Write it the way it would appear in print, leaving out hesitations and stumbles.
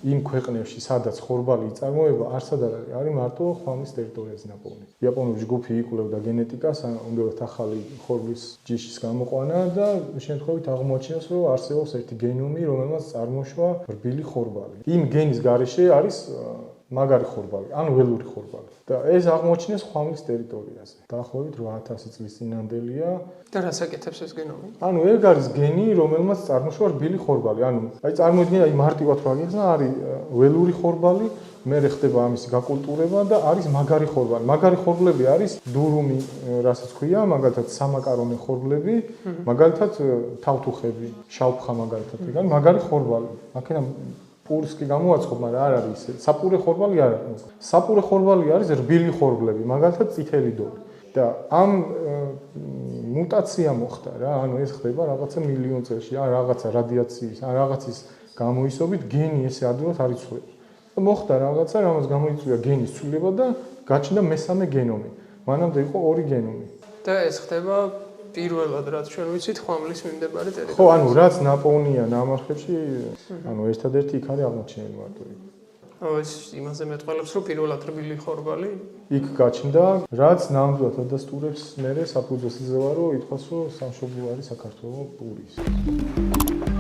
იმ ქვეყნებში, სადაც ხორბალი იწარმოება, არსად არ არის მარტო ხვამლის ტერიტორიაზე ნაპოვნი. იაპონური ჯგუფი იკვლევდა გენეტიკას, უნდათ ახალი ხორბლის ჯიშის გამოყვანა და შემთხვევით აღმოაჩინეს, რომ არსებობს ერთი გენომი, რომელმაც წარმოშვა რბილი ხორბალი. იმ გენის გარეშე არის მაგარი ხორბალი, ანუ ველური ხორბალი. და ეს აღმოაჩინეს ხვამლის ტერიტორიაზე. დაახლოებით 8000 წლის წინანდელია. და რას აკეთებს ეს გენომი? ანუ ეგ არის გენი, რომელმაც წარმოშვა რბილი ხორბალი. ანუ აი წარმოიდგინე, აი მარტივად რა გიხსნა, არის ველური ხორბალი, მერე ხდება ამის გაკულტურება და არის მაგარი ხორბალი. მაგარი ხორბლები არის დურუმი, რასაც ქვია, მაგალითად სამაკარონე ხორბლები, მაგალითად თავთუხები, შავფხა მაგალითად, ეგ არის მაგარი ხორბალი. აქედან პურსკი გამოაცხობ, მაგრამ არ არის ისე. საპურე ხორბალი არ არის. საპურე ხორბალი არის რბილი ხორბლები, მაგალითად წითელი დოლი. და ამ მუტაცია მოხდა რა, ანუ ეს ხდება რაღაცა მილიონ წელში, ან რაღაცა რადიაციის, ან რაღაცის გამოისობით გენი ესე ადვილად არ იცვლება. და მოხდა რაღაცა, რამაც გამოიწვია გენის ცვლილება და გაჩნდა მესამე გენომი. მანამდე იყო ორი გენომი. და ეს ხდება პირველად, რაც ჩვენ ვიცით, ხვამლის მიმდებარე ტერიტორია. ხო, ანუ რაც ნაპოვნია ნამარხებში, ანუ ერთადერთი იქ არის აღმოჩენილი მარტო იქ. ეს იმაზე მეტყველებს, რომ პირველად რბილი ხორბალი იქ გაჩნდა, რაც ნამდვილად ადასტურებს მერე საფუძვეს იძლევა, რომ ითქვას, რომ სამშობლო არის საქართველოს პურის.